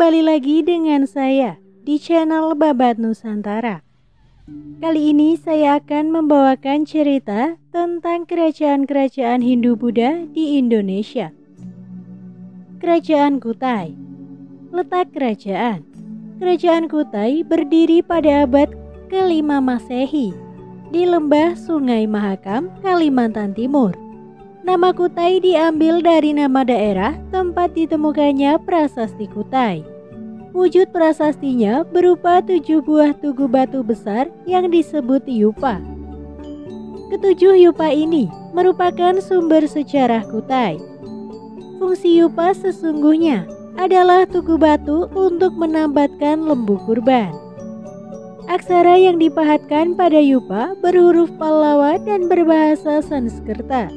kembali lagi dengan saya di channel Babat Nusantara. Kali ini saya akan membawakan cerita tentang kerajaan-kerajaan Hindu-Buddha di Indonesia. Kerajaan Kutai. Letak kerajaan. Kerajaan Kutai berdiri pada abad ke-5 Masehi di lembah Sungai Mahakam, Kalimantan Timur. Nama Kutai diambil dari nama daerah tempat ditemukannya prasasti Kutai. Wujud prasastinya berupa 7 buah tugu batu besar yang disebut yupa. Ketujuh yupa ini merupakan sumber sejarah Kutai. Fungsi yupa sesungguhnya adalah tugu batu untuk menambatkan lembu kurban. Aksara yang dipahatkan pada yupa berhuruf Pallawa dan berbahasa Sanskerta.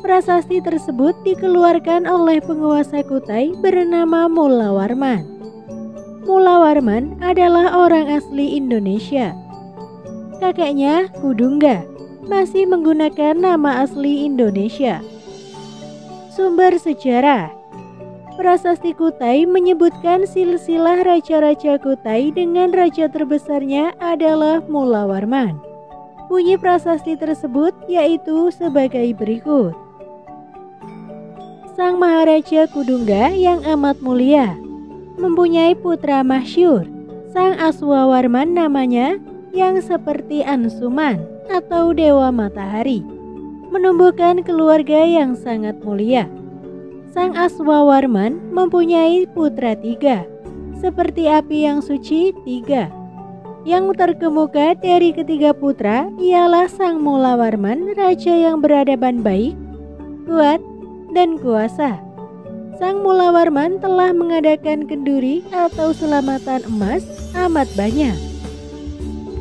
Prasasti tersebut dikeluarkan oleh penguasa Kutai bernama Mulawarman. Mulawarman adalah orang asli Indonesia. Kakeknya, Kudungga, masih menggunakan nama asli Indonesia. Sumber sejarah. Prasasti Kutai menyebutkan silsilah raja-raja Kutai dengan raja terbesarnya adalah Mulawarman. Bunyi prasasti tersebut yaitu sebagai berikut. Sang Maharaja Kudungga yang amat mulia mempunyai putra masyhur, Sang Aswawarman namanya, yang seperti Ansuman atau Dewa Matahari, menumbuhkan keluarga yang sangat mulia. Sang Aswawarman mempunyai putra 3, seperti api yang suci 3. Yang terkemuka dari ketiga putra ialah Sang Mulawarman, raja yang beradaban baik, kuat, dan kuasa. Sang Mulawarman telah mengadakan kenduri atau selamatan emas amat banyak.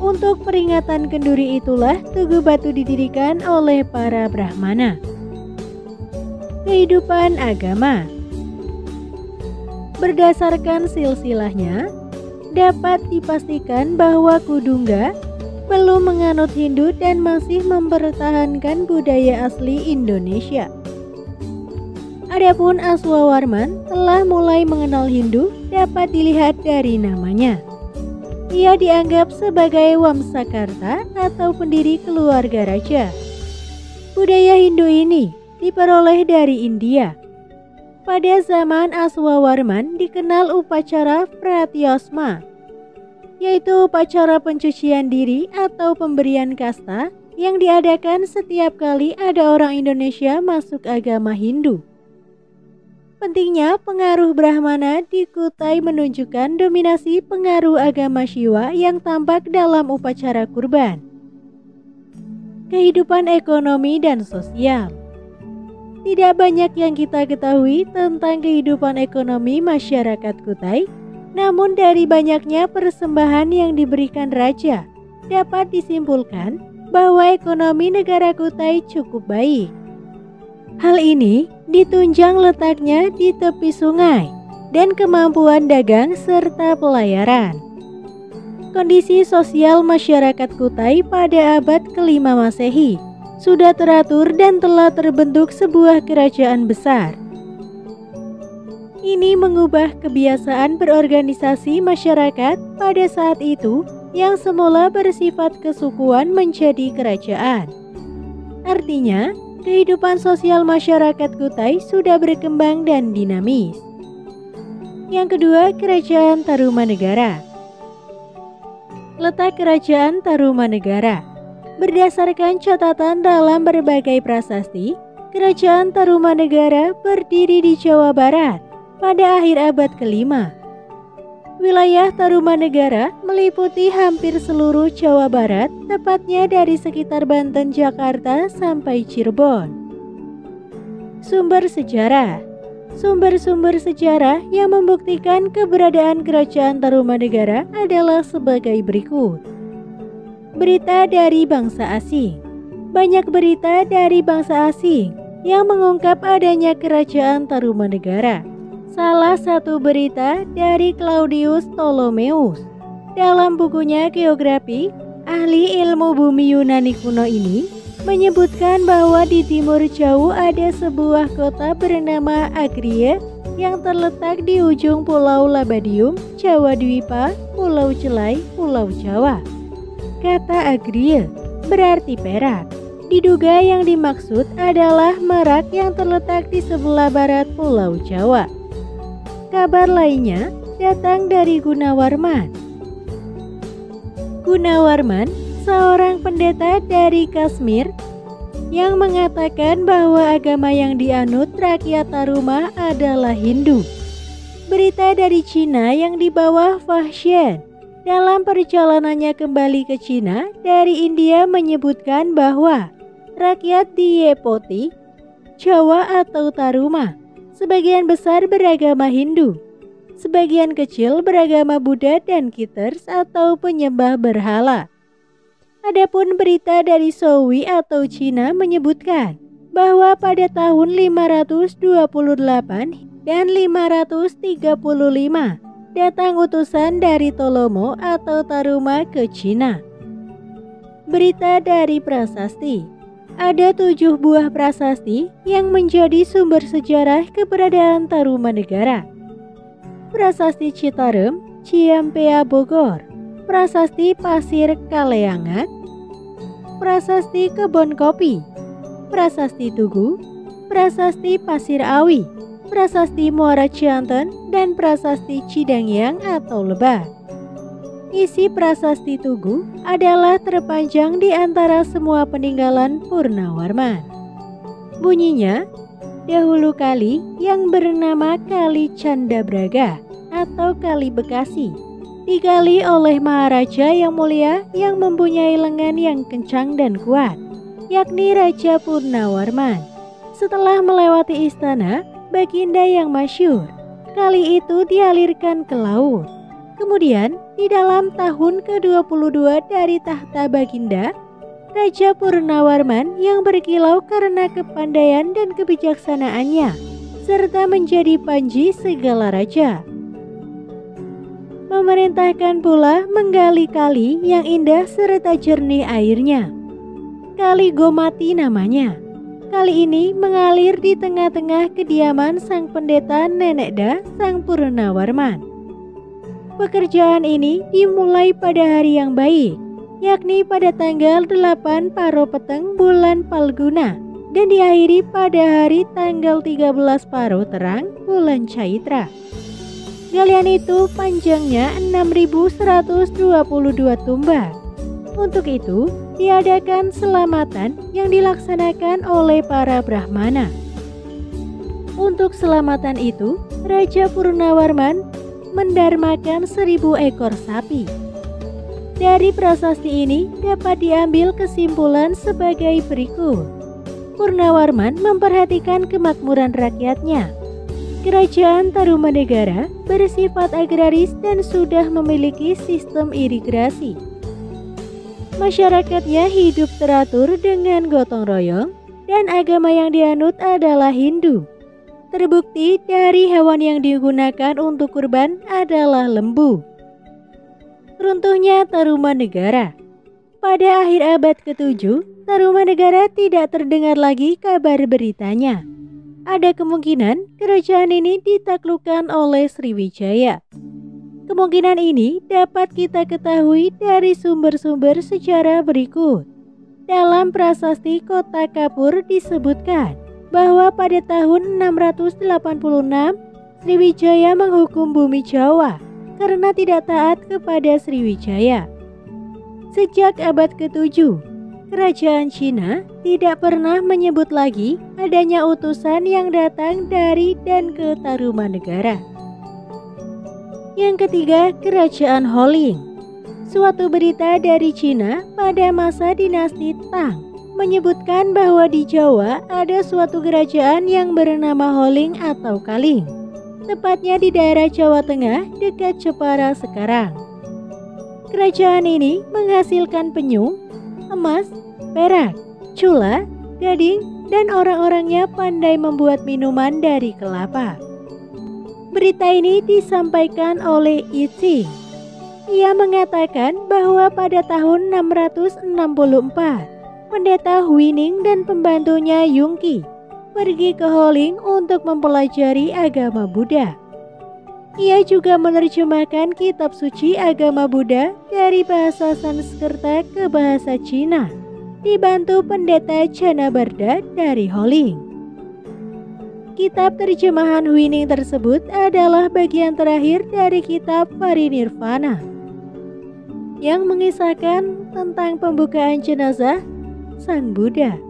Untuk peringatan kenduri itulah tugu batu didirikan oleh para Brahmana. Kehidupan agama. Berdasarkan silsilahnya, dapat dipastikan bahwa Kudungga belum menganut Hindu dan masih mempertahankan budaya asli Indonesia. Adapun Aswawarman telah mulai mengenal Hindu dapat dilihat dari namanya. Ia dianggap sebagai Wamsakarta atau pendiri keluarga raja. Budaya Hindu ini diperoleh dari India. Pada zaman Aswawarman dikenal upacara pratyosma, yaitu upacara pencucian diri atau pemberian kasta yang diadakan setiap kali ada orang Indonesia masuk agama Hindu. Pentingnya pengaruh Brahmana di Kutai menunjukkan dominasi pengaruh agama Shiva yang tampak dalam upacara kurban. Kehidupan ekonomi dan sosial. Tidak banyak yang kita ketahui tentang kehidupan ekonomi masyarakat Kutai, namun dari banyaknya persembahan yang diberikan raja, dapat disimpulkan bahwa ekonomi negara Kutai cukup baik. Hal ini ditunjang letaknya di tepi sungai dan kemampuan dagang serta pelayaran. Kondisi sosial masyarakat Kutai pada abad ke-5 Masehi sudah teratur dan telah terbentuk sebuah kerajaan besar. Ini mengubah kebiasaan berorganisasi masyarakat pada saat itu yang semula bersifat kesukuan menjadi kerajaan. Artinya, kehidupan sosial masyarakat Kutai sudah berkembang dan dinamis. Yang kedua, Kerajaan Tarumanegara. Letak Kerajaan Tarumanegara. Berdasarkan catatan dalam berbagai prasasti, Kerajaan Tarumanegara berdiri di Jawa Barat pada akhir abad ke-5. Wilayah Tarumanegara meliputi hampir seluruh Jawa Barat, tepatnya dari sekitar Banten, Jakarta, sampai Cirebon. Sumber sejarah. Sumber-sumber sejarah yang membuktikan keberadaan Kerajaan Tarumanegara adalah sebagai berikut. Berita dari bangsa asing. Banyak berita dari bangsa asing yang mengungkap adanya Kerajaan Tarumanegara. Salah satu berita dari Claudius Ptolemeus dalam bukunya Geografi, ahli ilmu bumi Yunani kuno ini menyebutkan bahwa di timur jauh ada sebuah kota bernama Agria yang terletak di ujung Pulau Labadium, Jawa Dwipa, Pulau Celai, Pulau Jawa. Kata Agria berarti perak. Diduga yang dimaksud adalah Merak yang terletak di sebelah barat Pulau Jawa. Kabar lainnya datang dari Gunawarman. Gunawarman, seorang pendeta dari Kashmir, yang mengatakan bahwa agama yang dianut rakyat Taruma adalah Hindu. Berita dari Cina yang dibawa Fahsyan dalam perjalanannya kembali ke Cina dari India menyebutkan bahwa rakyat di Yepoti, Jawa atau Taruma, sebagian besar beragama Hindu, sebagian kecil beragama Buddha dan Kiters atau penyembah berhala. Adapun berita dari Sowi atau Cina menyebutkan bahwa pada tahun 528 dan 535 datang utusan dari Tolomo atau Taruma ke Cina. Berita dari prasasti. Ada 7 buah prasasti yang menjadi sumber sejarah keberadaan Tarumanegara. Prasasti Citarum, Ciampea Bogor, Prasasti Pasir Kaleangan, Prasasti Kebon Kopi, Prasasti Tugu, Prasasti Pasir Awi, Prasasti Muara Cianten, dan Prasasti Cidangyang atau Lebak. Isi Prasasti Tugu adalah terpanjang di antara semua peninggalan Purnawarman. Bunyinya, dahulu kali yang bernama Kali Candabraga atau Kali Bekasi digali oleh Maharaja yang mulia yang mempunyai lengan yang kencang dan kuat, yakni Raja Purnawarman. Setelah melewati istana Baginda yang masyhur, kali itu dialirkan ke laut. Kemudian di dalam tahun ke-22 dari tahta Baginda, Raja Purnawarman yang berkilau karena kepandaian dan kebijaksanaannya, serta menjadi panji segala raja, memerintahkan pula menggali kali yang indah serta jernih airnya. Kali Gomati namanya. Kali ini mengalir di tengah-tengah kediaman sang pendeta Nenekda sang Purnawarman. Pekerjaan ini dimulai pada hari yang baik, yakni pada tanggal 8 Paro Peteng bulan Palguna, dan diakhiri pada hari tanggal 13 Paro Terang bulan Caitra. Galian itu panjangnya 6.122 tumbak. Untuk itu, diadakan selamatan yang dilaksanakan oleh para Brahmana. Untuk selamatan itu, Raja Purnawarman mendarmakan 1.000 ekor sapi. Dari prasasti ini dapat diambil kesimpulan sebagai berikut. Purnawarman memperhatikan kemakmuran rakyatnya. Kerajaan Tarumanegara bersifat agraris dan sudah memiliki sistem irigasi. Masyarakatnya hidup teratur dengan gotong royong dan agama yang dianut adalah Hindu. Terbukti dari hewan yang digunakan untuk kurban adalah lembu. Runtuhnya Tarumanegara. Pada akhir abad ke-7, Tarumanegara tidak terdengar lagi kabar beritanya. Ada kemungkinan kerajaan ini ditaklukkan oleh Sriwijaya. Kemungkinan ini dapat kita ketahui dari sumber-sumber sejarah berikut. Dalam prasasti Kota Kapur disebutkan bahwa pada tahun 686 Sriwijaya menghukum bumi Jawa karena tidak taat kepada Sriwijaya. Sejak abad ke-7, kerajaan Cina tidak pernah menyebut lagi adanya utusan yang datang dari dan ke Tarumanegara. Yang ketiga, kerajaan Holing. Suatu berita dari Cina pada masa dinasti Tang menyebutkan bahwa di Jawa ada suatu kerajaan yang bernama Holing atau Kaling, tepatnya di daerah Jawa Tengah dekat Jepara sekarang. Kerajaan ini menghasilkan penyu, emas, perak, cula, gading, dan orang-orangnya pandai membuat minuman dari kelapa. Berita ini disampaikan oleh Yi Qing. Ia mengatakan bahwa pada tahun 664, pendeta Huining dan pembantunya Yungki pergi ke Holing untuk mempelajari agama Buddha. Ia juga menerjemahkan kitab suci agama Buddha dari bahasa Sanskerta ke bahasa Cina, dibantu pendeta Janabarda dari Holing. Kitab terjemahan Huining tersebut adalah bagian terakhir dari kitab Parinirvana yang mengisahkan tentang pembukaan jenazah Sang Buddha.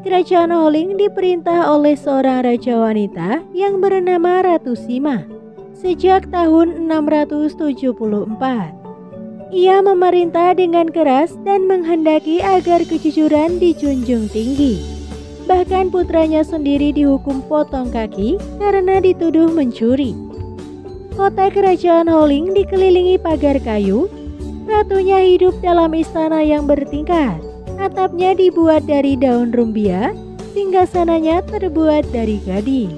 Kerajaan Holing diperintah oleh seorang raja wanita yang bernama Ratu Sima sejak tahun 674. Ia memerintah dengan keras dan menghendaki agar kejujuran dijunjung tinggi. Bahkan putranya sendiri dihukum potong kaki karena dituduh mencuri. Kota kerajaan Holing dikelilingi pagar kayu. Ratunya hidup dalam istana yang bertingkat. Atapnya dibuat dari daun rumbia, singgasananya terbuat dari gading.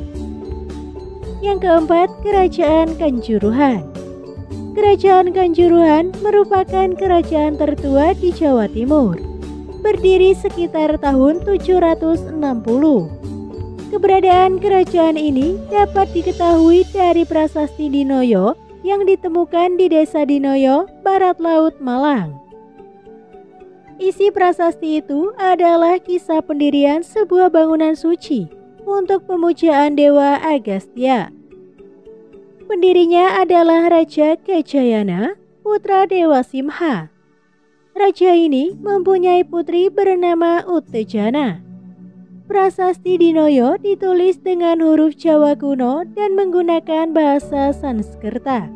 Yang keempat, Kerajaan Kanjuruhan. Kerajaan Kanjuruhan merupakan kerajaan tertua di Jawa Timur. Berdiri sekitar tahun 760. Keberadaan kerajaan ini dapat diketahui dari prasasti Dinoyo yang ditemukan di Desa Dinoyo, Barat Laut Malang. Isi prasasti itu adalah kisah pendirian sebuah bangunan suci untuk pemujaan Dewa Agastya. Pendirinya adalah Raja Gajayana, putra Dewa Simha. Raja ini mempunyai putri bernama Uttejana. Prasasti Dinoyo ditulis dengan huruf Jawa kuno dan menggunakan bahasa Sanskerta.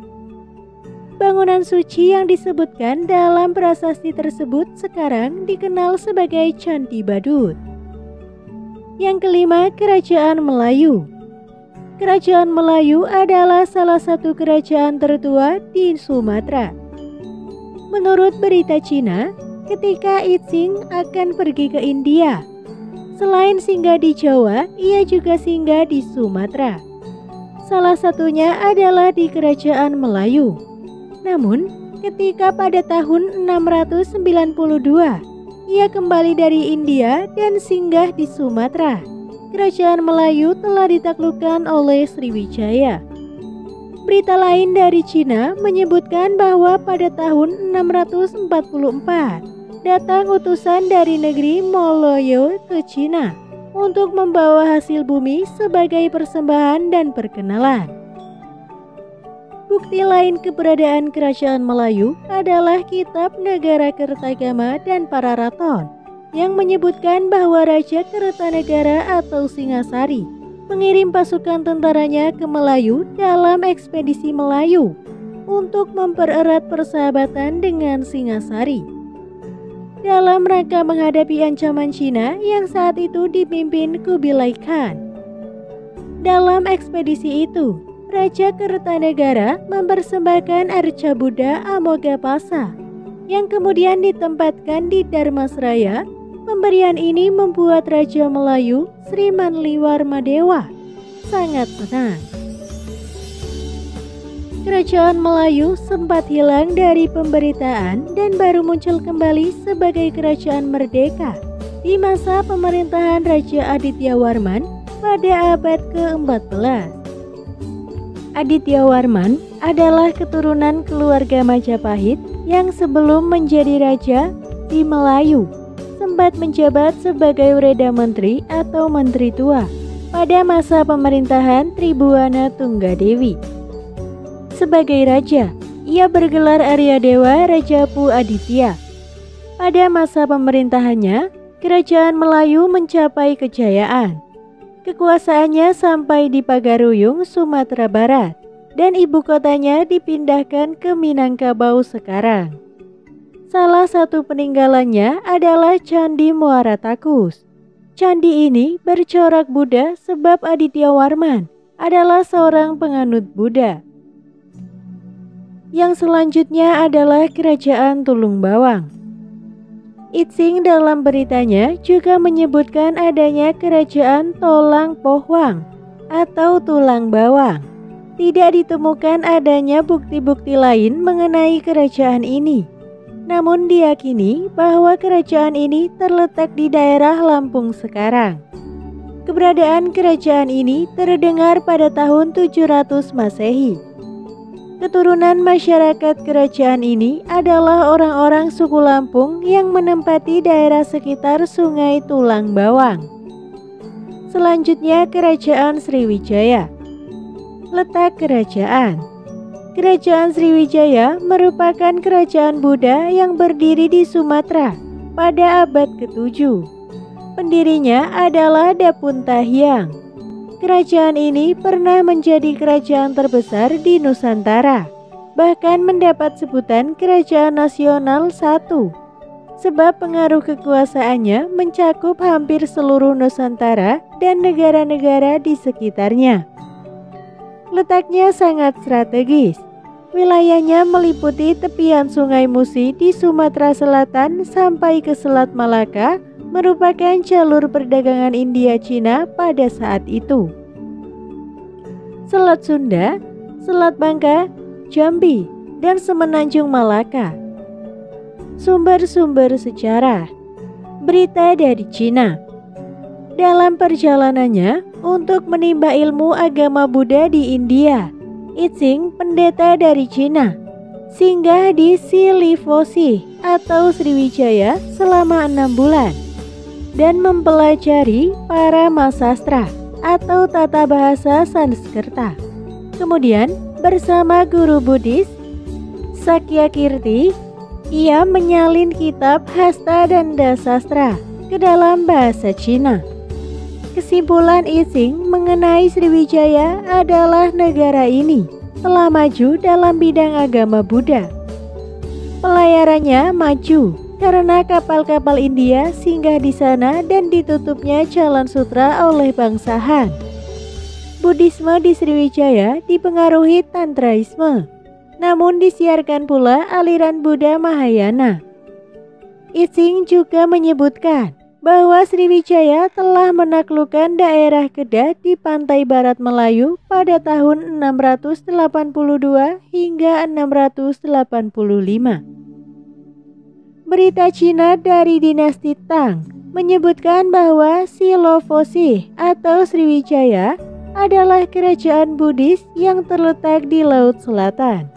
Bangunan suci yang disebutkan dalam prasasti tersebut sekarang dikenal sebagai Candi Badut. Yang kelima, Kerajaan Melayu. Kerajaan Melayu adalah salah satu kerajaan tertua di Sumatera. Menurut berita Cina, ketika Itsing akan pergi ke India, selain singgah di Jawa, ia juga singgah di Sumatera. Salah satunya adalah di Kerajaan Melayu. Namun, ketika pada tahun 692, ia kembali dari India dan singgah di Sumatera. Kerajaan Melayu telah ditaklukkan oleh Sriwijaya. Berita lain dari Cina menyebutkan bahwa pada tahun 644 datang utusan dari negeri Moloyo ke Cina untuk membawa hasil bumi sebagai persembahan dan perkenalan. Bukti lain keberadaan kerajaan Melayu adalah kitab Negara Kertagama dan Pararaton yang menyebutkan bahwa Raja Kertanegara atau Singasari mengirim pasukan tentaranya ke Melayu dalam ekspedisi Melayu untuk mempererat persahabatan dengan Singasari dalam rangka menghadapi ancaman Cina yang saat itu dipimpin Kubilai Khan. Dalam ekspedisi itu, Raja Kertanegara mempersembahkan arca Buddha Amogapasa yang kemudian ditempatkan di Dharmasraya. Pemberian ini membuat Raja Melayu Sri Manliwarmadewa sangat senang. Kerajaan Melayu sempat hilang dari pemberitaan dan baru muncul kembali sebagai kerajaan merdeka di masa pemerintahan Raja Adityawarman pada abad ke-14. Adityawarman adalah keturunan keluarga Majapahit yang sebelum menjadi raja di Melayu sempat menjabat sebagai Wreda Menteri atau Menteri Tua pada masa pemerintahan Tribuana Tunggadewi. Sebagai raja, ia bergelar Arya Dewa Rajapu Aditya. Pada masa pemerintahannya, kerajaan Melayu mencapai kejayaan. Kekuasaannya sampai di Pagaruyung, Sumatera Barat, dan ibu kotanya dipindahkan ke Minangkabau sekarang. Salah satu peninggalannya adalah Candi Muara Takus. Candi ini bercorak Buddha sebab Adityawarman adalah seorang penganut Buddha. Yang selanjutnya adalah Kerajaan Tulung Bawang. Itsing dalam beritanya juga menyebutkan adanya Kerajaan Tolang Pohwang atau Tulang Bawang. Tidak ditemukan adanya bukti-bukti lain mengenai kerajaan ini. Namun diyakini bahwa kerajaan ini terletak di daerah Lampung sekarang. Keberadaan kerajaan ini terdengar pada tahun 700 Masehi. Keturunan masyarakat kerajaan ini adalah orang-orang suku Lampung yang menempati daerah sekitar Sungai Tulang Bawang. Selanjutnya, Kerajaan Sriwijaya. Letak kerajaan. Kerajaan Sriwijaya merupakan kerajaan Buddha yang berdiri di Sumatera pada abad ke-7. Pendirinya adalah Dapuntahyang. Kerajaan ini pernah menjadi kerajaan terbesar di Nusantara, bahkan mendapat sebutan Kerajaan Nasional I, sebab pengaruh kekuasaannya mencakup hampir seluruh Nusantara dan negara-negara di sekitarnya. Letaknya sangat strategis. Wilayahnya meliputi tepian Sungai Musi di Sumatera Selatan sampai ke Selat Malaka, merupakan jalur perdagangan India-Cina pada saat itu. Selat Sunda, Selat Bangka, Jambi, dan Semenanjung Malaka. Sumber-sumber sejarah. Berita dari Cina. Dalam perjalanannya untuk menimba ilmu agama Buddha di India, Yixing, pendeta dari Cina, singgah di Silifosi atau Sriwijaya selama 6 bulan dan mempelajari para masastra atau tata bahasa Sanskerta. Kemudian bersama guru Buddhis Sakyakirti, ia menyalin kitab Hasta dan Dasastra ke dalam bahasa Cina. Kesimpulan Yixing mengenai Sriwijaya adalah negara ini telah maju dalam bidang agama Buddha. Pelayarannya maju karena kapal-kapal India singgah di sana dan ditutupnya Jalan Sutra oleh bangsa Han. Buddhisme di Sriwijaya dipengaruhi Tantraisme, namun disiarkan pula aliran Buddha Mahayana. Yixing juga menyebutkan bahwa Sriwijaya telah menaklukkan daerah Kedah di pantai barat Melayu pada tahun 682 hingga 685. Berita Cina dari dinasti Tang menyebutkan bahwa Silofosi atau Sriwijaya adalah kerajaan Buddhis yang terletak di Laut Selatan.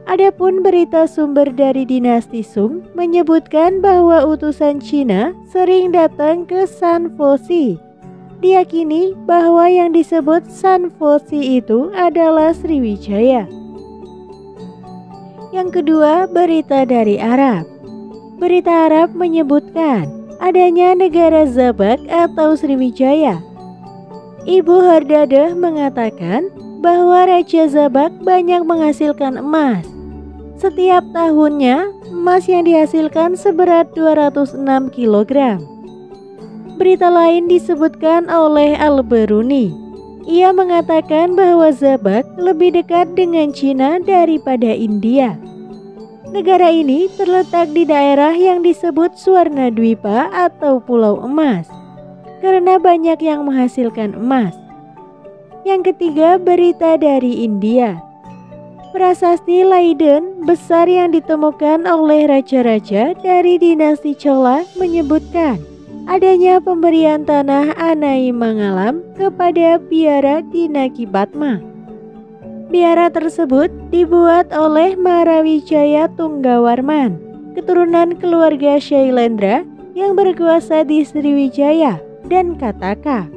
Adapun berita sumber dari dinasti Sung menyebutkan bahwa utusan Cina sering datang ke Sanfosi. Diyakini bahwa yang disebut Sanfosi itu adalah Sriwijaya. Yang kedua, berita dari Arab. Berita Arab menyebutkan adanya negara Zabak atau Sriwijaya. Ibu Hardadah mengatakan bahwa Raja Zabak banyak menghasilkan emas. Setiap tahunnya, emas yang dihasilkan seberat 206 kg. Berita lain disebutkan oleh Al-Beruni. Ia mengatakan bahwa Zabak lebih dekat dengan Cina daripada India. Negara ini terletak di daerah yang disebut Swarnadwipa atau Pulau Emas, karena banyak yang menghasilkan emas. Yang ketiga, berita dari India. Prasasti Leiden besar yang ditemukan oleh raja-raja dari dinasti Chola menyebutkan adanya pemberian tanah Anai Mangalam kepada biara di Nakipatma. Biara tersebut dibuat oleh Marawijaya Tunggawarman, keturunan keluarga Shailendra yang berkuasa di Sriwijaya dan Kataka.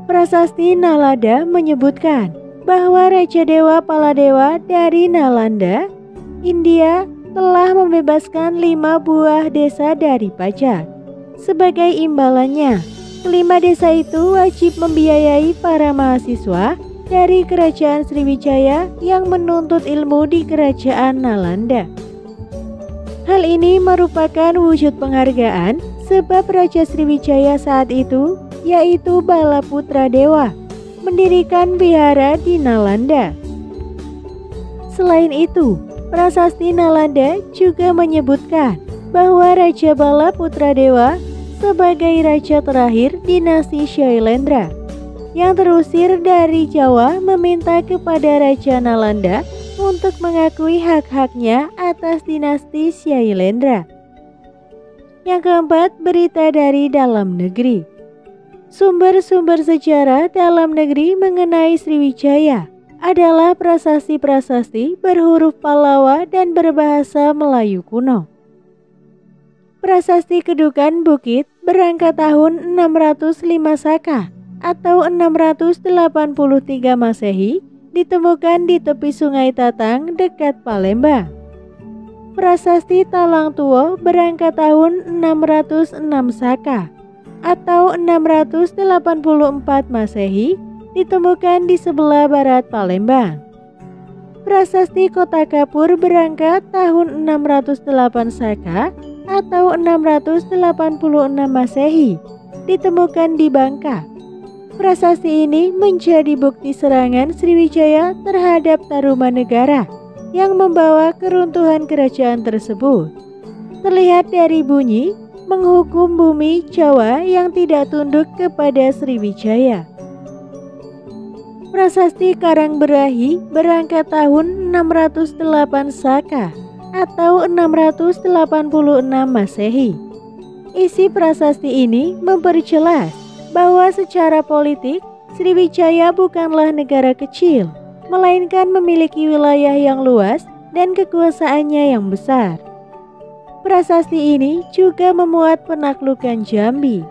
Prasasti Nalanda menyebutkan bahwa Raja Dewa Paladewa dari Nalanda, India telah membebaskan 5 buah desa dari pajak. Sebagai imbalannya, kelima desa itu wajib membiayai para mahasiswa dari kerajaan Sriwijaya yang menuntut ilmu di kerajaan Nalanda. Hal ini merupakan wujud penghargaan sebab Raja Sriwijaya saat itu, yaitu Balaputra Dewa, mendirikan wihara di Nalanda. Selain itu, prasasti Nalanda juga menyebutkan bahwa Raja Balaputra Dewa sebagai raja terakhir dinasti Shailendra yang terusir dari Jawa meminta kepada Raja Nalanda untuk mengakui hak-haknya atas dinasti Shailendra. Yang keempat, berita dari dalam negeri. Sumber-sumber sejarah dalam negeri mengenai Sriwijaya adalah prasasti-prasasti berhuruf Pallawa dan berbahasa Melayu kuno. Prasasti Kedukan Bukit berangkat tahun 605 Saka atau 683 Masehi ditemukan di tepi Sungai Tatang dekat Palembang. Prasasti Talang Tuo berangkat tahun 606 Saka atau 684 Masehi ditemukan di sebelah barat Palembang. Prasasti Kota Kapur berangkat tahun 608 Saka atau 686 Masehi ditemukan di Bangka. Prasasti ini menjadi bukti serangan Sriwijaya terhadap Tarumanegara yang membawa keruntuhan kerajaan tersebut. Terlihat dari bunyi menghukum bumi Jawa yang tidak tunduk kepada Sriwijaya. Prasasti Karangberahi berangkat tahun 608 Saka atau 686 Masehi. Isi prasasti ini memperjelas bahwa secara politik Sriwijaya bukanlah negara kecil, melainkan memiliki wilayah yang luas dan kekuasaannya yang besar. Prasasti ini juga memuat penaklukan Jambi.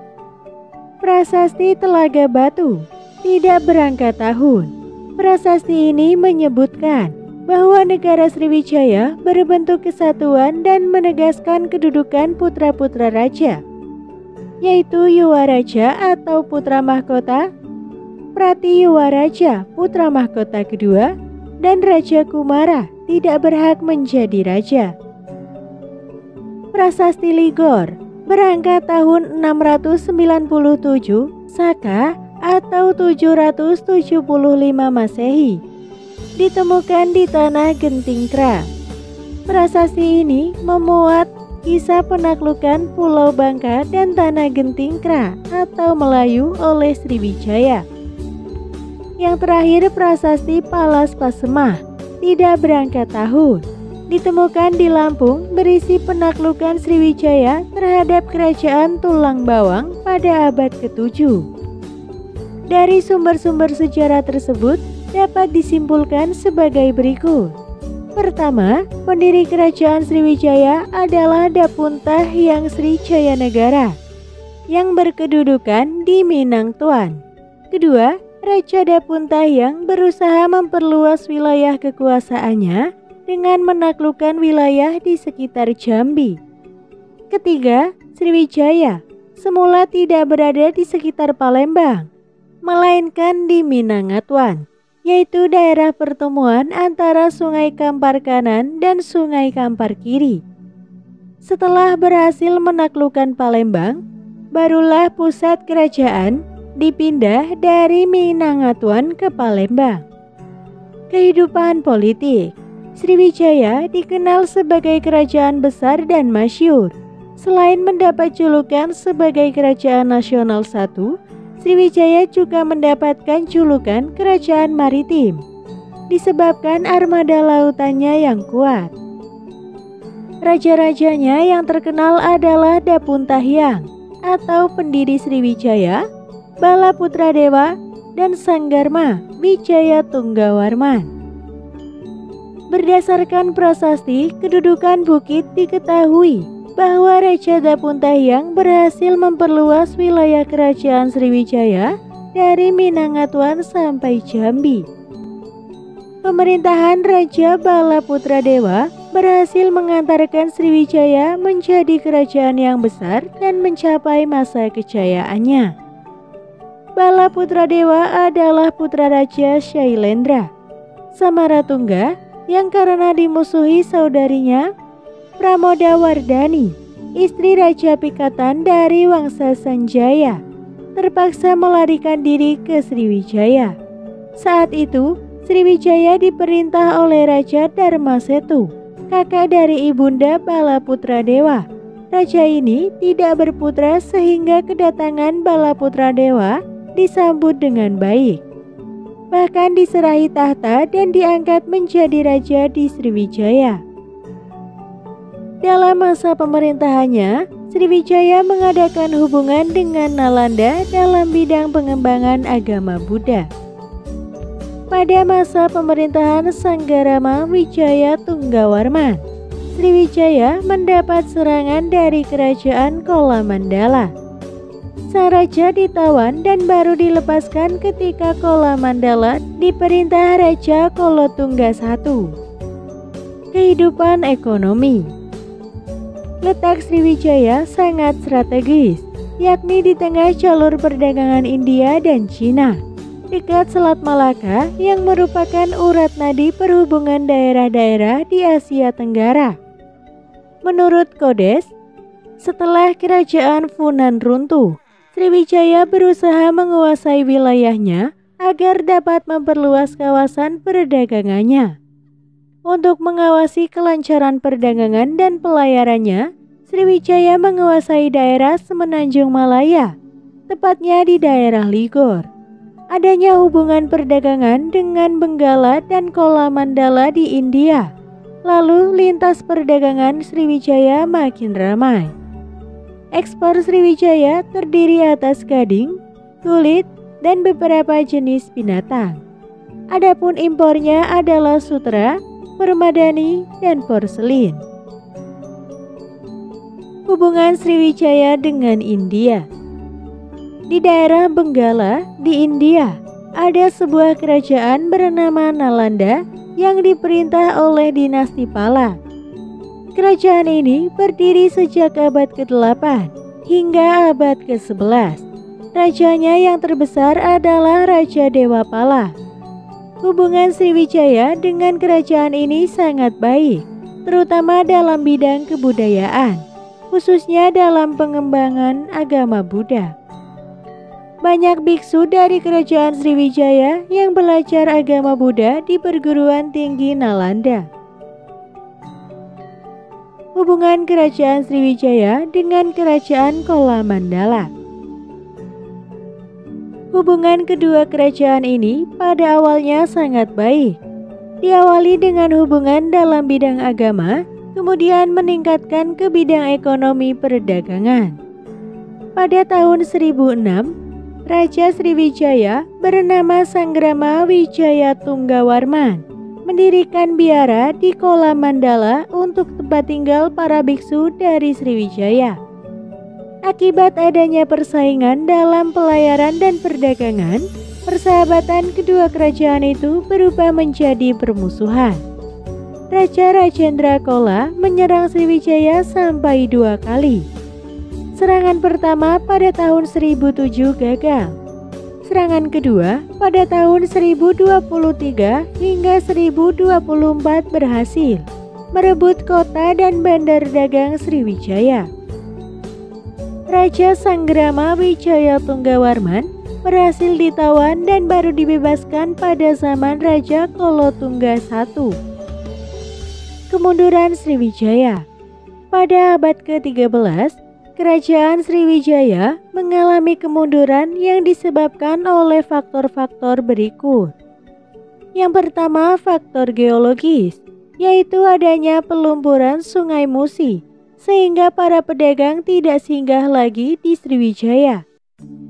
Prasasti Telaga Batu tidak berangkat tahun. Prasasti ini menyebutkan bahwa negara Sriwijaya berbentuk kesatuan dan menegaskan kedudukan putra-putra raja, yaitu Yuwaraja atau putra mahkota, Pratiyuwaraja putra mahkota kedua, dan Raja Kumara tidak berhak menjadi raja. Prasasti Ligor berangkat tahun 697 Saka atau 775 Masehi ditemukan di tanah Gentingkra. Prasasti ini memuat kisah penaklukan Pulau Bangka dan tanah Gentingkra atau Melayu oleh Sriwijaya. Yang terakhir prasasti Palas Pasemah tidak berangkat tahun, ditemukan di Lampung, berisi penaklukan Sriwijaya terhadap kerajaan Tulang Bawang pada abad ke-7. Dari sumber-sumber sejarah tersebut dapat disimpulkan sebagai berikut. Pertama, pendiri kerajaan Sriwijaya adalah Dapuntah Hyang Sri Jayanegara yang berkedudukan di Minang Tuan. Kedua, Raja Dapuntah Hyang berusaha memperluas wilayah kekuasaannya dengan menaklukkan wilayah di sekitar Jambi. Ketiga, Sriwijaya semula tidak berada di sekitar Palembang, melainkan di Minangatuan, yaitu daerah pertemuan antara Sungai Kampar Kanan dan Sungai Kampar Kiri. Setelah berhasil menaklukkan Palembang, barulah pusat kerajaan dipindah dari Minangatuan ke Palembang. Kehidupan politik Sriwijaya dikenal sebagai kerajaan besar dan masyhur. Selain mendapat julukan sebagai kerajaan nasional satu, Sriwijaya juga mendapatkan julukan kerajaan maritim disebabkan armada lautannya yang kuat. Raja-rajanya yang terkenal adalah Dapuntah Hyang atau pendiri Sriwijaya, Balaputradewa, dan Sanggarma Wijaya Tunggawarman. Berdasarkan prasasti, kedudukan bukit diketahui bahwa Raja Dapuntah Hyang berhasil memperluas wilayah kerajaan Sriwijaya dari Minangatuan sampai Jambi. Pemerintahan Raja Balaputradewa berhasil mengantarkan Sriwijaya menjadi kerajaan yang besar dan mencapai masa kejayaannya. Balaputradewa adalah putra Raja Shailendra Samaratungga yang karena dimusuhi saudarinya Pramodawardhani, istri Raja Pikatan dari Wangsa Sanjaya, terpaksa melarikan diri ke Sriwijaya. Saat itu, Sriwijaya diperintah oleh Raja Darmasetu, kakak dari ibunda Balaputradewa. Raja ini tidak berputra sehingga kedatangan Balaputradewa disambut dengan baik. Bahkan diserahi tahta dan diangkat menjadi raja di Sriwijaya. Dalam masa pemerintahannya, Sriwijaya mengadakan hubungan dengan Nalanda dalam bidang pengembangan agama Buddha. Pada masa pemerintahan Sanggarama Wijaya Tunggawarman, Sriwijaya mendapat serangan dari kerajaan Kolamandala. Sang raja ditawan dan baru dilepaskan ketika Kolamandala diperintah Raja Kolotungga I. Kehidupan ekonomi. Letak Sriwijaya sangat strategis, yakni di tengah jalur perdagangan India dan Cina, dekat Selat Malaka yang merupakan urat nadi perhubungan daerah-daerah di Asia Tenggara. Menurut Kodes, setelah kerajaan Funan runtuh, Sriwijaya berusaha menguasai wilayahnya agar dapat memperluas kawasan perdagangannya. Untuk mengawasi kelancaran perdagangan dan pelayarannya, Sriwijaya menguasai daerah Semenanjung Malaya, tepatnya di daerah Ligor. Adanya hubungan perdagangan dengan Benggala dan Kolamandala di India. Lalu lintas perdagangan Sriwijaya makin ramai. Ekspor Sriwijaya terdiri atas gading, kulit, dan beberapa jenis binatang. Adapun impornya adalah sutra, permadani, dan porselin. Hubungan Sriwijaya dengan India. Di daerah Benggala di India, ada sebuah kerajaan bernama Nalanda yang diperintah oleh dinasti Pala. Kerajaan ini berdiri sejak abad ke-8 hingga abad ke-11. Rajanya yang terbesar adalah Raja Dewa Pala. Hubungan Sriwijaya dengan kerajaan ini sangat baik, terutama dalam bidang kebudayaan, khususnya dalam pengembangan agama Buddha. Banyak biksu dari kerajaan Sriwijaya yang belajar agama Buddha di perguruan tinggi Nalanda. Hubungan kerajaan Sriwijaya dengan kerajaan Kolamandala. Hubungan kedua kerajaan ini pada awalnya sangat baik. Diawali dengan hubungan dalam bidang agama, kemudian meningkatkan ke bidang ekonomi perdagangan. Pada tahun 1006, Raja Sriwijaya bernama Sanggrama Wijaya Tunggawarman mendirikan biara di Kolamandala untuk tempat tinggal para biksu dari Sriwijaya. Akibat adanya persaingan dalam pelayaran dan perdagangan, persahabatan kedua kerajaan itu berubah menjadi permusuhan. Raja Rajendra Kola menyerang Sriwijaya sampai 2 kali. Serangan pertama pada tahun 1007 gagal. Serangan kedua pada tahun 1023 hingga 1024 berhasil merebut kota dan bandar dagang Sriwijaya. Raja Sanggrama Wijaya Tunggawarman berhasil ditawan dan baru dibebaskan pada zaman Raja Kolotungga I. Kemunduran Sriwijaya. Pada abad ke-13, kerajaan Sriwijaya mengalami kemunduran yang disebabkan oleh faktor-faktor berikut. Yang pertama, faktor geologis, yaitu adanya pelumpuran Sungai Musi, sehingga para pedagang tidak singgah lagi di Sriwijaya.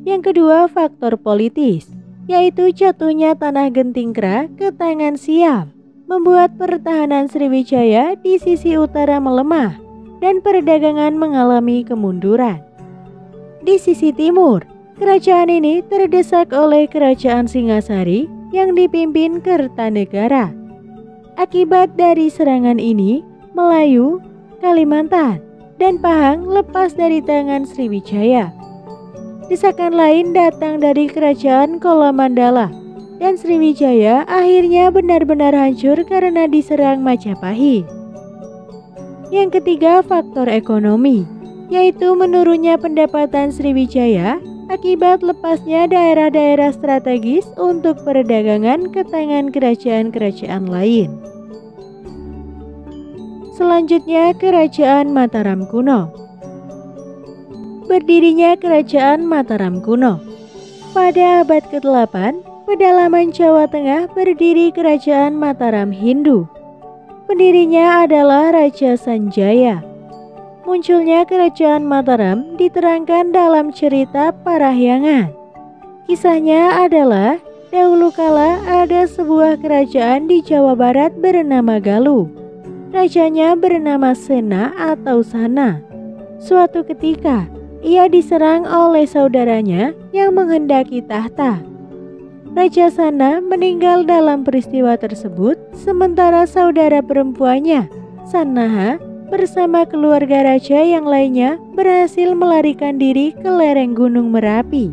Yang kedua, faktor politis, yaitu jatuhnya tanah Gentingkra ke tangan Siam, membuat pertahanan Sriwijaya di sisi utara melemah dan perdagangan mengalami kemunduran. Di sisi timur, kerajaan ini terdesak oleh kerajaan Singasari yang dipimpin Kertanegara. Akibat dari serangan ini, Melayu, Kalimantan, dan Pahang lepas dari tangan Sriwijaya. Desakan lain datang dari kerajaan Kolamandala, dan Sriwijaya akhirnya benar-benar hancur karena diserang Majapahit. Yang ketiga, faktor ekonomi, yaitu menurunnya pendapatan Sriwijaya akibat lepasnya daerah-daerah strategis untuk perdagangan ke tangan kerajaan-kerajaan lain. Selanjutnya, Kerajaan Mataram kuno. Berdirinya Kerajaan Mataram kuno. Pada abad ke-8, pedalaman Jawa Tengah berdiri Kerajaan Mataram Hindu. Pendirinya adalah Raja Sanjaya. Munculnya kerajaan Mataram diterangkan dalam cerita Parahyangan. Kisahnya adalah dahulu kala ada sebuah kerajaan di Jawa Barat bernama Galuh. Rajanya bernama Sena atau Sana. Suatu ketika, ia diserang oleh saudaranya yang menghendaki tahta. Raja Sana meninggal dalam peristiwa tersebut, sementara saudara perempuannya, Sanaha, bersama keluarga raja yang lainnya berhasil melarikan diri ke lereng Gunung Merapi.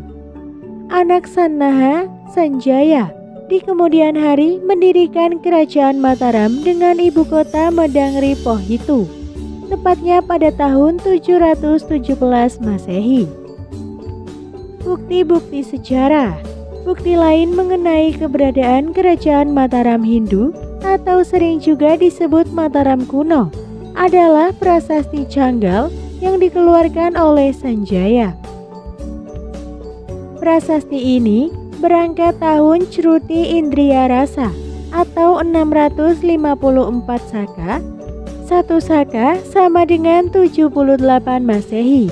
Anak Sanaha, Sanjaya, di kemudian hari mendirikan kerajaan Mataram dengan ibu kota Medangri Pohitu, tepatnya pada tahun 717 Masehi. Bukti-bukti sejarah. Bukti lain mengenai keberadaan kerajaan Mataram Hindu atau sering juga disebut Mataram kuno adalah prasasti Canggal yang dikeluarkan oleh Sanjaya. Prasasti ini berangkat tahun Cruti Indriya Rasa atau 654 Saka. 1 Saka sama dengan 78 Masehi.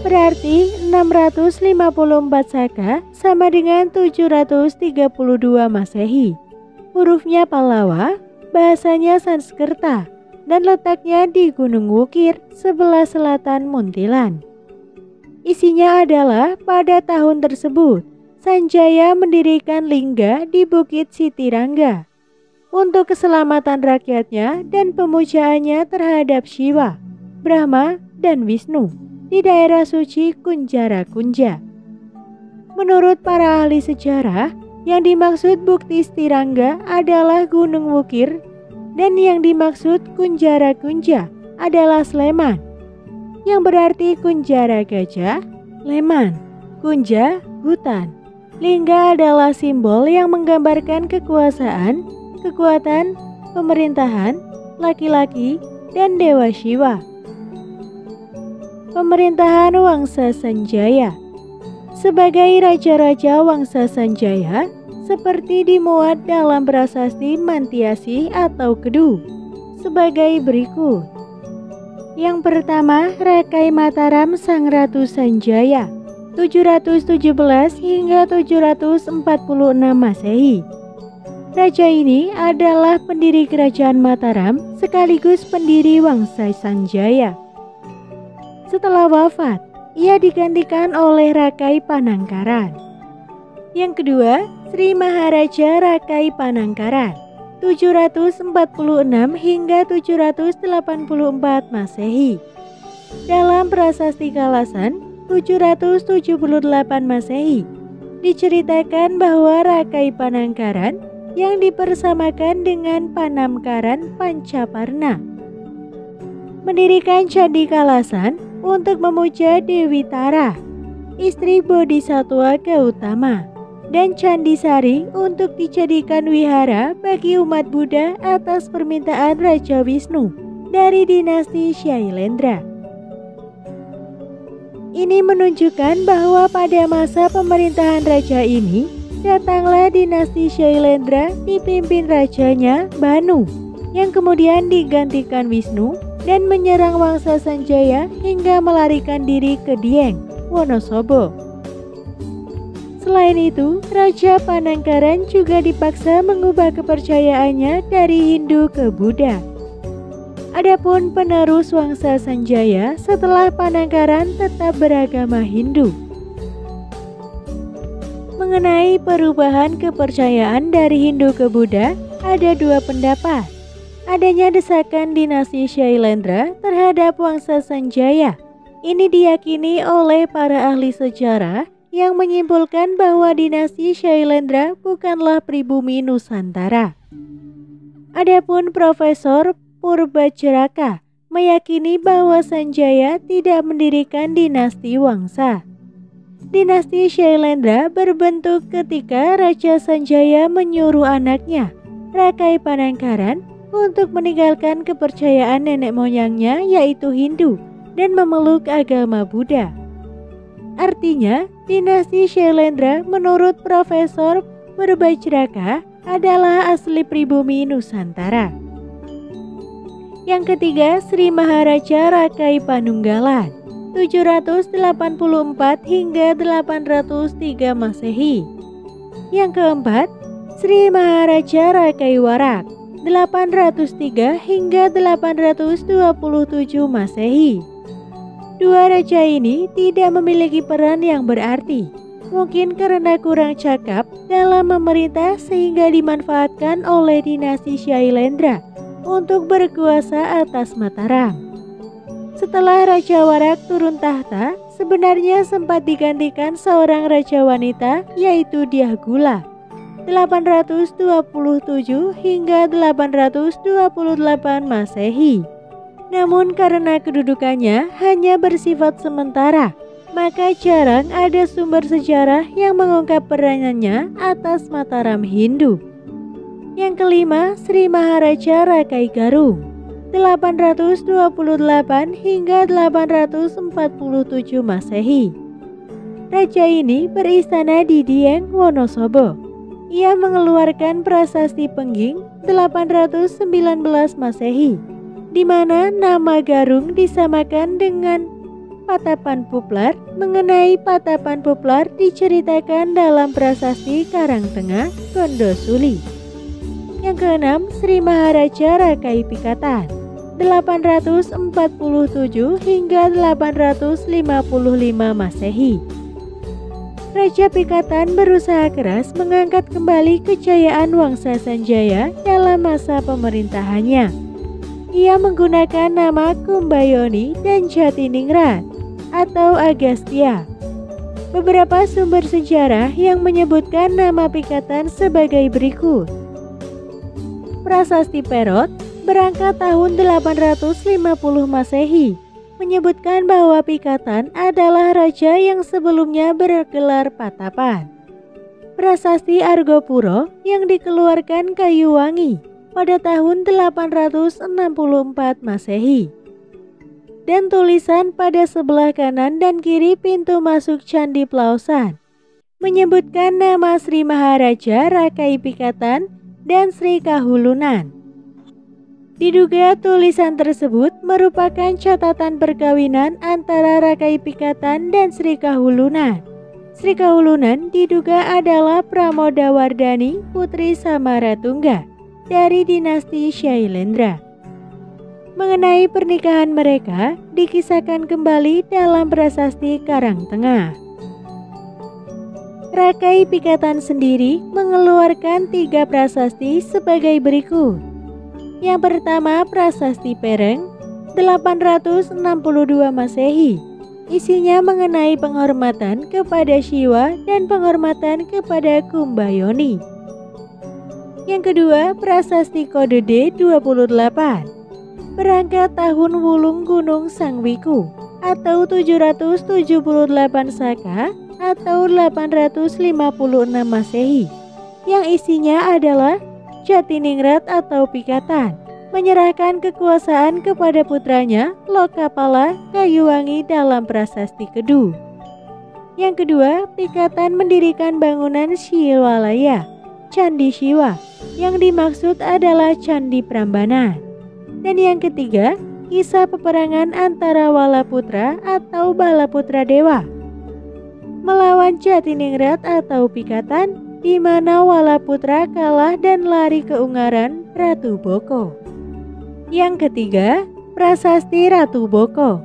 Berarti 654 Saka sama dengan 732 Masehi. Hurufnya Pallawa, bahasanya Sanskerta, dan letaknya di Gunung Wukir, sebelah selatan Muntilan. Isinya adalah pada tahun tersebut, Sanjaya mendirikan lingga di Bukit Sitirangga untuk keselamatan rakyatnya dan pemujaannya terhadap Shiva, Brahma, dan Wisnu di daerah suci Kunjara Kunja. Menurut para ahli sejarah, yang dimaksud Bukit Sitirangga adalah Gunung Wukir dan yang dimaksud Kunjara Kunja adalah Sleman, yang berarti Kunjara gajah, Leman, Kunja, hutan. Lingga adalah simbol yang menggambarkan kekuasaan, kekuatan, pemerintahan, laki-laki, dan Dewa Shiva. Pemerintahan Wangsa Sanjaya. Sebagai raja-raja Wangsa Sanjaya, seperti dimuat dalam prasasti Mantiasi atau Kedu, sebagai berikut. Yang pertama, Rakai Mataram Sang Ratu Sanjaya, 717 hingga 746 Masehi. Raja ini adalah pendiri kerajaan Mataram sekaligus pendiri Wangsa Sanjaya. Setelah wafat, ia digantikan oleh Rakai Panangkaran. Yang kedua, Sri Maharaja Rakai Panangkaran, 746 hingga 784 Masehi. Dalam prasasti Kalasan 778 Masehi, diceritakan bahwa Rakai Panangkaran yang dipersamakan dengan Panamkaran Pancaparna mendirikan Candi Kalasan untuk memuja Dewi Tara, istri Bodhisattva Gautama, dan Candi Sari untuk dijadikan wihara bagi umat Buddha atas permintaan Raja Wisnu dari dinasti Shailendra. Ini menunjukkan bahwa pada masa pemerintahan raja ini, datanglah dinasti Shailendra dipimpin rajanya Banu, yang kemudian digantikan Wisnu dan menyerang Wangsa Sanjaya hingga melarikan diri ke Dieng, Wonosobo. Selain itu, Raja Panangkaran juga dipaksa mengubah kepercayaannya dari Hindu ke Buddha. Adapun penerus Wangsa Sanjaya setelah Panangkaran tetap beragama Hindu. Mengenai perubahan kepercayaan dari Hindu ke Buddha, ada dua pendapat. Adanya desakan dinasti Shailendra terhadap Wangsa Sanjaya. Ini diyakini oleh para ahli sejarah yang menyimpulkan bahwa dinasti Shailendra bukanlah pribumi Nusantara. Adapun Profesor Purbajraka meyakini bahwa Sanjaya tidak mendirikan dinasti Wangsa. Dinasti Shailendra berbentuk ketika Raja Sanjaya menyuruh anaknya, Rakai Panangkaran, untuk meninggalkan kepercayaan nenek moyangnya yaitu Hindu dan memeluk agama Buddha. Artinya, dinasti Shailendra menurut Profesor Purbajraka adalah asli pribumi Nusantara. Yang ketiga, Sri Maharaja Rakai Panunggalan 784 hingga 803 Masehi. Yang keempat, Sri Maharaja Rakai Warak 803 hingga 827 Masehi. Dua raja ini tidak memiliki peran yang berarti, mungkin karena kurang cakap dalam memerintah sehingga dimanfaatkan oleh dinasti Shailendra untuk berkuasa atas Mataram. Setelah Raja Warak turun tahta, sebenarnya sempat digantikan seorang raja wanita yaitu Dyahgula 827 hingga 828 Masehi. Namun karena kedudukannya hanya bersifat sementara, maka jarang ada sumber sejarah yang mengungkap peranannya atas Mataram Hindu. Yang kelima, Sri Maharaja Rakai Garung 828 hingga 847 Masehi. Raja ini beristana di Dieng, Wonosobo. Ia mengeluarkan prasasti Pengging 819 Masehi, di mana nama Garung disamakan dengan Patapan Puplar. Mengenai Patapan Puplar diceritakan dalam prasasti Karangtengah, Gondosuli. Yang keenam, Sri Maharaja Rakai Pikatan 847 hingga 855 Masehi. Raja Pikatan berusaha keras mengangkat kembali kejayaan Wangsa Sanjaya dalam masa pemerintahannya. Ia menggunakan nama Kumbayoni dan Jatiningrat atau Agastya. Beberapa sumber sejarah yang menyebutkan nama Pikatan sebagai berikut. Prasasti Perot berangkat tahun 850 Masehi menyebutkan bahwa Pikatan adalah raja yang sebelumnya bergelar Patapan. Prasasti Argopuro yang dikeluarkan Kayuwangi pada tahun 864 Masehi. Dan tulisan pada sebelah kanan dan kiri pintu masuk Candi Plausan menyebutkan nama Sri Maharaja Rakai Pikatan dan Sri Kahulunan. Diduga tulisan tersebut merupakan catatan perkawinan antara Rakai Pikatan dan Sri Kahulunan. Sri Kahulunan diduga adalah Pramodawardhani putri Samaratungga dari dinasti Shailendra. Mengenai pernikahan mereka dikisahkan kembali dalam prasasti Karangtengah. Rakai Pikatan sendiri mengeluarkan 3 prasasti sebagai berikut. Yang pertama, Prasasti Pereng 862 Masehi. Isinya mengenai penghormatan kepada Shiva dan penghormatan kepada Kumbayoni. Yang kedua, Prasasti Kodede 28. Berangkat tahun Wulung Gunung Sangwiku atau 778 Saka atau 856 Masehi. Yang isinya adalah Jatiningrat atau Pikatan menyerahkan kekuasaan kepada putranya Lokapala Kayuwangi dalam prasasti Kedu. Yang kedua, Pikatan mendirikan bangunan Shiwalaya, Candi Shiwa, yang dimaksud adalah Candi Prambanan. Dan yang ketiga, kisah peperangan antara Walaputra atau Balaputra Dewa melawan Jatiningrat atau Pikatan, di mana Walaputra kalah dan lari ke Ungaran Ratu Boko. Yang ketiga, Prasasti Ratu Boko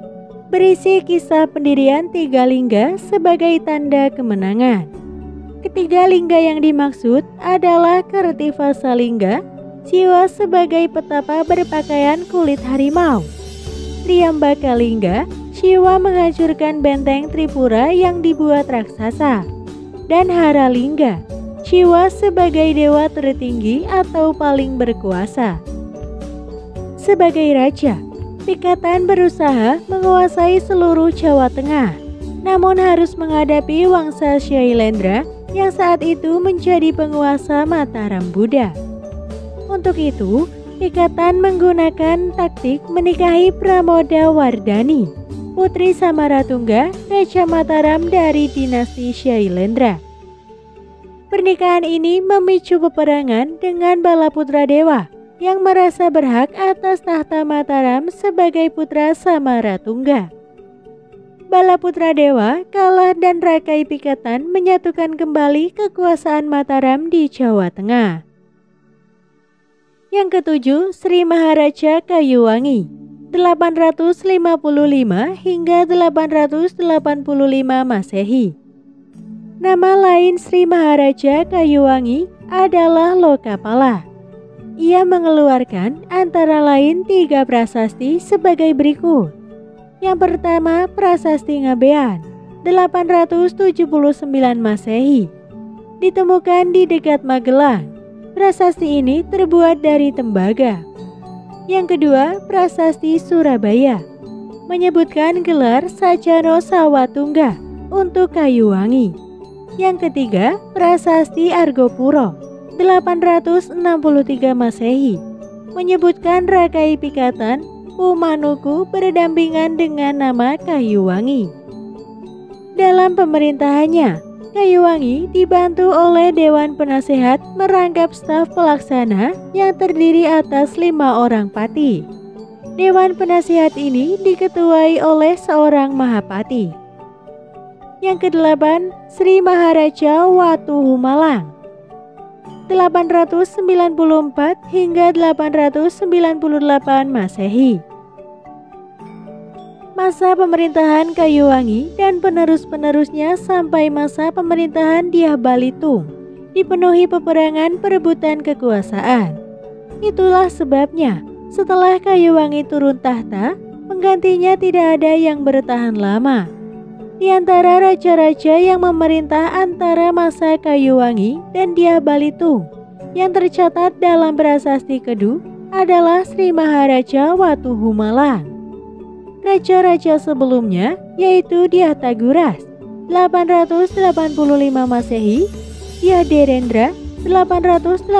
berisi kisah pendirian 3 lingga sebagai tanda kemenangan. Ketiga lingga yang dimaksud adalah Kertivasa Lingga, Siwa sebagai petapa berpakaian kulit harimau. Triambaka Lingga, Siwa menghancurkan benteng Tripura yang dibuat raksasa. Dan Hara Lingga, Siwa sebagai dewa tertinggi atau paling berkuasa. Sebagai raja, Pikatan berusaha menguasai seluruh Jawa Tengah, namun harus menghadapi Wangsa Shailendra yang saat itu menjadi penguasa Mataram Buddha. Untuk itu, Pikatan menggunakan taktik menikahi Pramodawardhani, putri Samaratungga, Raja Mataram dari dinasti Shailendra. Pernikahan ini memicu peperangan dengan Balaputra Dewa yang merasa berhak atas tahta Mataram sebagai putra Samaratungga. Balaputra Dewa kalah dan Rakai Pikatan menyatukan kembali kekuasaan Mataram di Jawa Tengah. Yang ketujuh, Sri Maharaja Kayuwangi 855 hingga 885 Masehi. Nama lain Sri Maharaja Kayuwangi adalah Lokapala. Ia mengeluarkan antara lain 3 prasasti sebagai berikut. Yang pertama, Prasasti Ngabean 879 Masehi, ditemukan di dekat Magelang. Prasasti ini terbuat dari tembaga. Yang kedua, Prasasti Surabaya, menyebutkan gelar Sajano Sawatungga untuk Kayuwangi. Yang ketiga, Prasasti Argopuro 863 Masehi, menyebutkan Rakai Pikatan Pumanuku berdampingan dengan nama Kayuwangi. Dalam pemerintahannya, Kayuwangi dibantu oleh Dewan Penasehat merangkap staf pelaksana yang terdiri atas 5 orang pati. Dewan Penasehat ini diketuai oleh seorang Mahapati. Yang kedelapan, Sri Maharaja Watuhumalang 894 hingga 898 Masehi. Masa pemerintahan Kayuwangi dan penerus-penerusnya sampai masa pemerintahan Dyah Balitung dipenuhi peperangan perebutan kekuasaan. Itulah sebabnya setelah Kayuwangi turun tahta, penggantinya tidak ada yang bertahan lama. Di antara raja-raja yang memerintah antara masa Kayuwangi dan Dyah Balitung yang tercatat dalam Prasasti Kedu adalah Sri Maharaja Watuhumalang. Raja-raja sebelumnya yaitu Dyah Taguras 885 Masehi, Dyah Derendra 885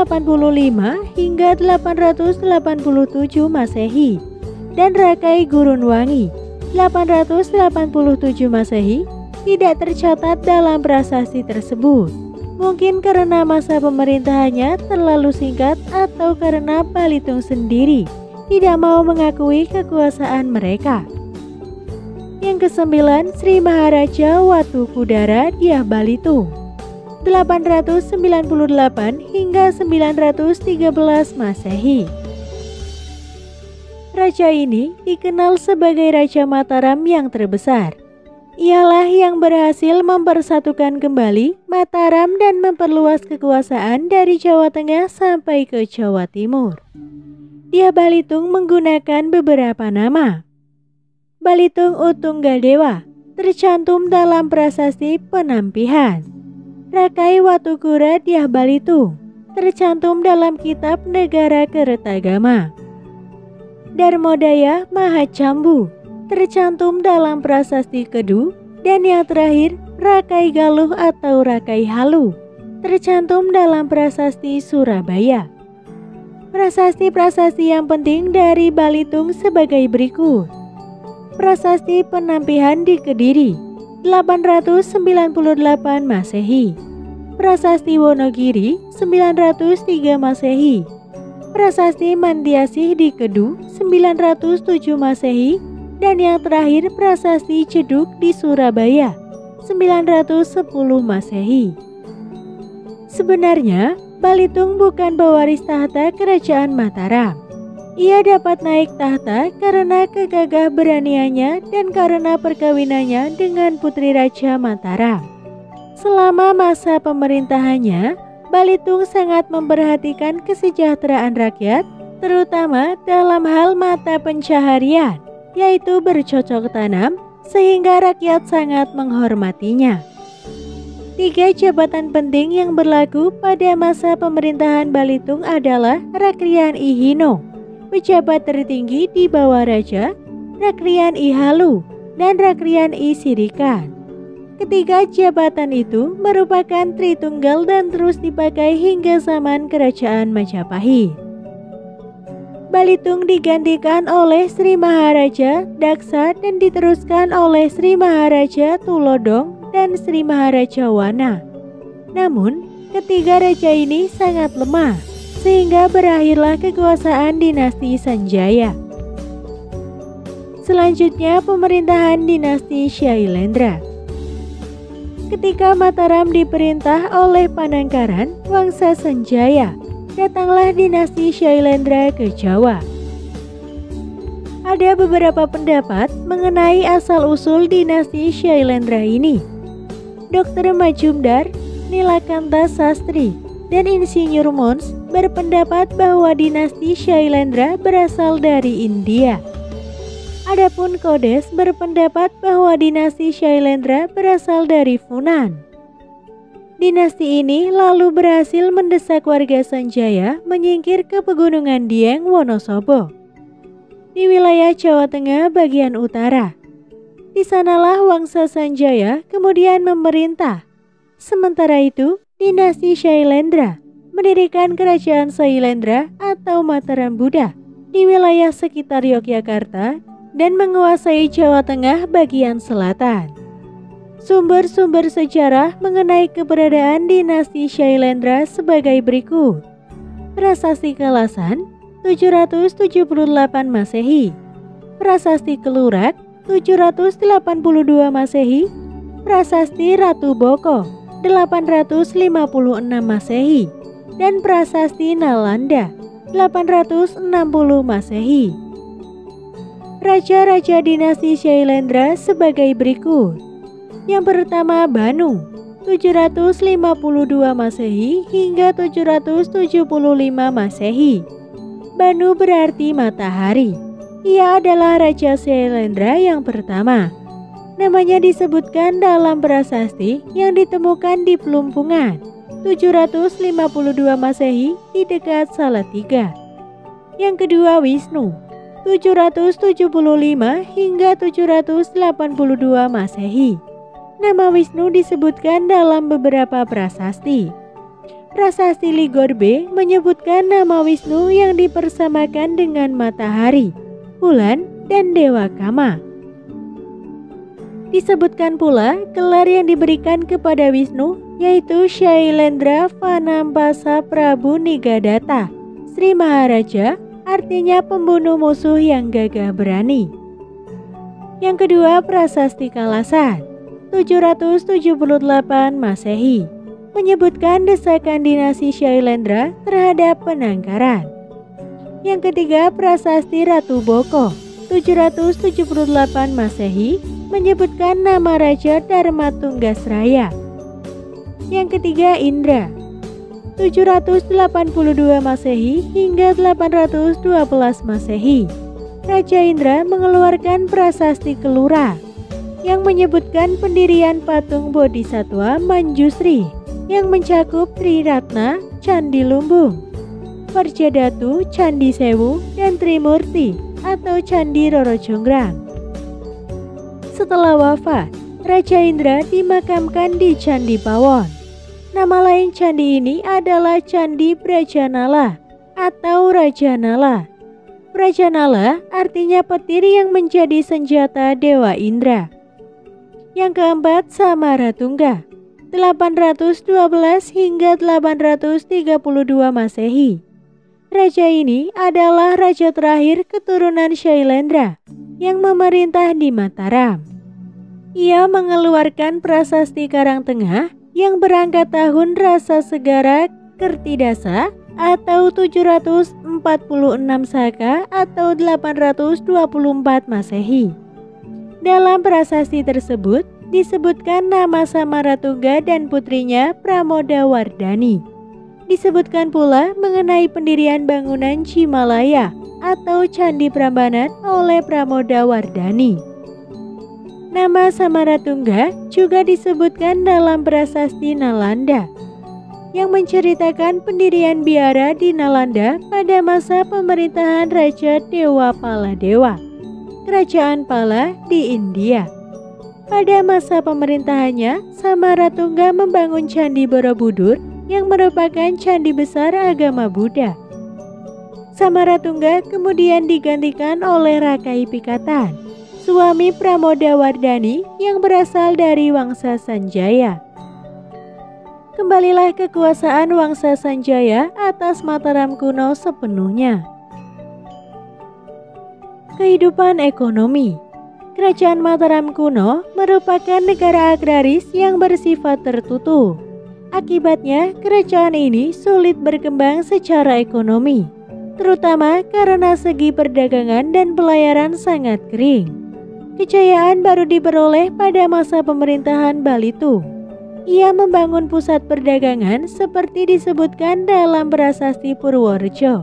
hingga 887 Masehi, dan Rakai Gurunwangi 887 Masehi tidak tercatat dalam prasasti tersebut. Mungkin karena masa pemerintahannya terlalu singkat atau karena Balitung sendiri tidak mau mengakui kekuasaan mereka. Yang kesembilan, Sri Maharaja Watukudara Dyah Balitung 898 hingga 913 Masehi. Raja ini dikenal sebagai Raja Mataram yang terbesar. Ialah yang berhasil mempersatukan kembali Mataram dan memperluas kekuasaan dari Jawa Tengah sampai ke Jawa Timur. Dyah Balitung menggunakan beberapa nama. Balitung Utunggadewa tercantum dalam Prasasti Penampihan. Rakai Watukura Dyah Balitung tercantum dalam Kitab Negara Kertagama. Darmodaya Mahacambu tercantum dalam Prasasti Kedu, dan yang terakhir Rakai Galuh atau Rakai Halu tercantum dalam Prasasti Surabaya. Prasasti-prasasti yang penting dari Balitung sebagai berikut. Prasasti Penampihan di Kediri 898 Masehi, Prasasti Wonogiri 903 Masehi, Prasasti Mandiasih di Kedu 907 Masehi, dan yang terakhir Prasasti Ceduk di Surabaya 910 Masehi. Sebenarnya Balitung bukan pewaris tahta Kerajaan Mataram. Ia dapat naik tahta karena kegagah beraniannya dan karena perkawinannya dengan putri Raja Mataram. Selama masa pemerintahannya, Balitung sangat memperhatikan kesejahteraan rakyat, terutama dalam hal mata pencaharian, yaitu bercocok tanam, sehingga rakyat sangat menghormatinya. 3 jabatan penting yang berlaku pada masa pemerintahan Balitung adalah Rakrian I Hino, pejabat tertinggi di bawah raja, Rakrian I Halu, dan Rakrian I Sirikan. Ketiga jabatan itu merupakan Tritunggal dan terus dipakai hingga zaman Kerajaan Majapahit. Balitung digantikan oleh Sri Maharaja Daksa dan diteruskan oleh Sri Maharaja Tulodong dan Sri Maharaja Wana. Namun, ketiga raja ini sangat lemah, sehingga berakhirlah kekuasaan dinasti Sanjaya. Selanjutnya pemerintahan dinasti Shailendra. Ketika Mataram diperintah oleh Panangkaran, Wangsa Sanjaya, datanglah dinasti Shailendra ke Jawa. Ada beberapa pendapat mengenai asal-usul dinasti Shailendra ini. Dr. Majumdar, Nilakanta Sastri, dan Insinyur Mons berpendapat bahwa dinasti Shailendra berasal dari India. Adapun Kodes berpendapat bahwa dinasti Shailendra berasal dari Funan. Dinasti ini lalu berhasil mendesak warga Sanjaya menyingkir ke pegunungan Dieng Wonosobo di wilayah Jawa Tengah bagian utara. Di sanalah Wangsa Sanjaya kemudian memerintah. Sementara itu, dinasti Shailendra mendirikan kerajaan Shailendra atau Mataram Buddha di wilayah sekitar Yogyakarta dan menguasai Jawa Tengah bagian selatan. Sumber-sumber sejarah mengenai keberadaan dinasti Shailendra sebagai berikut. Prasasti Kalasan 778 Masehi, Prasasti Kelurak 782 Masehi, Prasasti Ratu Boko 856 Masehi, dan Prasasti Nalanda 860 Masehi. Raja-raja dinasti Shailendra sebagai berikut. Yang pertama Banu 752 Masehi hingga 775 Masehi. Banu berarti matahari. Ia adalah Raja Shailendra yang pertama. Namanya disebutkan dalam prasasti yang ditemukan di Pelumpungan 752 Masehi di dekat Salatiga. Yang kedua Wisnu 775 hingga 782 Masehi. Nama Wisnu disebutkan dalam beberapa prasasti. Prasasti Ligorbe menyebutkan nama Wisnu yang dipersamakan dengan matahari, bulan, dan Dewa Kama. Disebutkan pula gelar yang diberikan kepada Wisnu yaitu Shailendra Vanampasa Prabu Nigadatta, Sri Maharaja, artinya pembunuh musuh yang gagah berani. Yang kedua Prasasti Kalasan 778 Masehi menyebutkan desakan dinasti Shailendra terhadap Penangkaran. Yang ketiga Prasasti Ratu Boko 778 Masehi menyebutkan nama Raja Dharma Tunggasraya. Yang ketiga Indra 782 Masehi hingga 812 Masehi. Raja Indra mengeluarkan Prasasti Kelura yang menyebutkan pendirian patung Bodhisatwa Manjusri yang mencakup Triratna, Candi Lumbung, Parjadatu, Candi Sewu, dan Trimurti atau Candi Roro Jonggrang. Setelah wafat, Raja Indra dimakamkan di Candi Pawon. Nama lain candi ini adalah Candi Prajanala atau Raja Nala. Prajanala artinya petir yang menjadi senjata Dewa Indra. Yang keempat Samaratungga 812 hingga 832 Masehi. Raja ini adalah raja terakhir keturunan Shailendra yang memerintah di Mataram. Ia mengeluarkan Prasasti Karangtengah yang berangkat tahun Rasa Segara Kertidasa atau 746 Saka atau 824 Masehi. Dalam prasasti tersebut disebutkan nama Samaratungga dan putrinya Pramodawardhani. Disebutkan pula mengenai pendirian bangunan Cimalaya atau Candi Prambanan oleh Pramodawardhani. Nama Samaratungga juga disebutkan dalam prasasti Nalanda yang menceritakan pendirian biara di Nalanda pada masa pemerintahan Raja Dewa Paladewa, Kerajaan Pala di India. Pada masa pemerintahannya, Samaratungga membangun Candi Borobudur yang merupakan candi besar agama Buddha. Samaratungga kemudian digantikan oleh Rakai Pikatan, suami Pramodawardhani yang berasal dari Wangsa Sanjaya. kembalilah kekuasaan Wangsa Sanjaya atas Mataram kuno sepenuhnya. Kehidupan ekonomi. Kerajaan Mataram kuno merupakan negara agraris yang bersifat tertutup. Akibatnya, kerajaan ini sulit berkembang secara ekonomi, terutama karena segi perdagangan dan pelayaran sangat kering. Kejayaan baru diperoleh pada masa pemerintahan Balitung. Ia membangun pusat perdagangan seperti disebutkan dalam Prasasti Purworejo.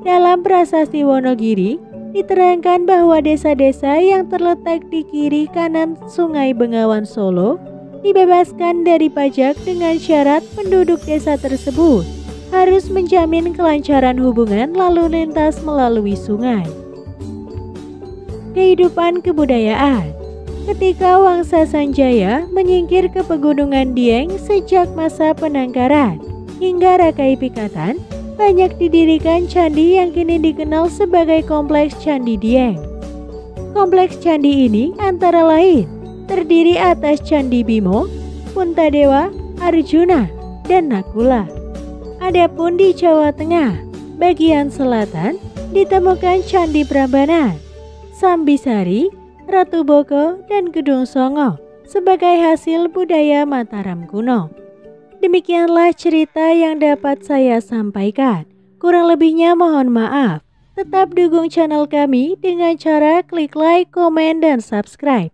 Dalam Prasasti Wonogiri, diterangkan bahwa desa-desa yang terletak di kiri kanan Sungai Bengawan Solo dibebaskan dari pajak dengan syarat penduduk desa tersebut harus menjamin kelancaran hubungan lalu lintas melalui sungai. Kehidupan kebudayaan. Ketika Wangsa Sanjaya menyingkir ke Pegunungan Dieng sejak masa penangkaran hingga Rakai Pikatan, banyak didirikan candi yang kini dikenal sebagai Kompleks Candi Dieng. Kompleks candi ini antara lain terdiri atas Candi Bimo, Puntadewa, Arjuna, dan Nakula. Adapun di Jawa Tengah, bagian selatan ditemukan Candi Prambanan, Sambisari, Ratu Boko, dan Gedung Songo sebagai hasil budaya Mataram kuno. Demikianlah cerita yang dapat saya sampaikan. Kurang lebihnya mohon maaf. Tetap dukung channel kami dengan cara klik like, komen, dan subscribe.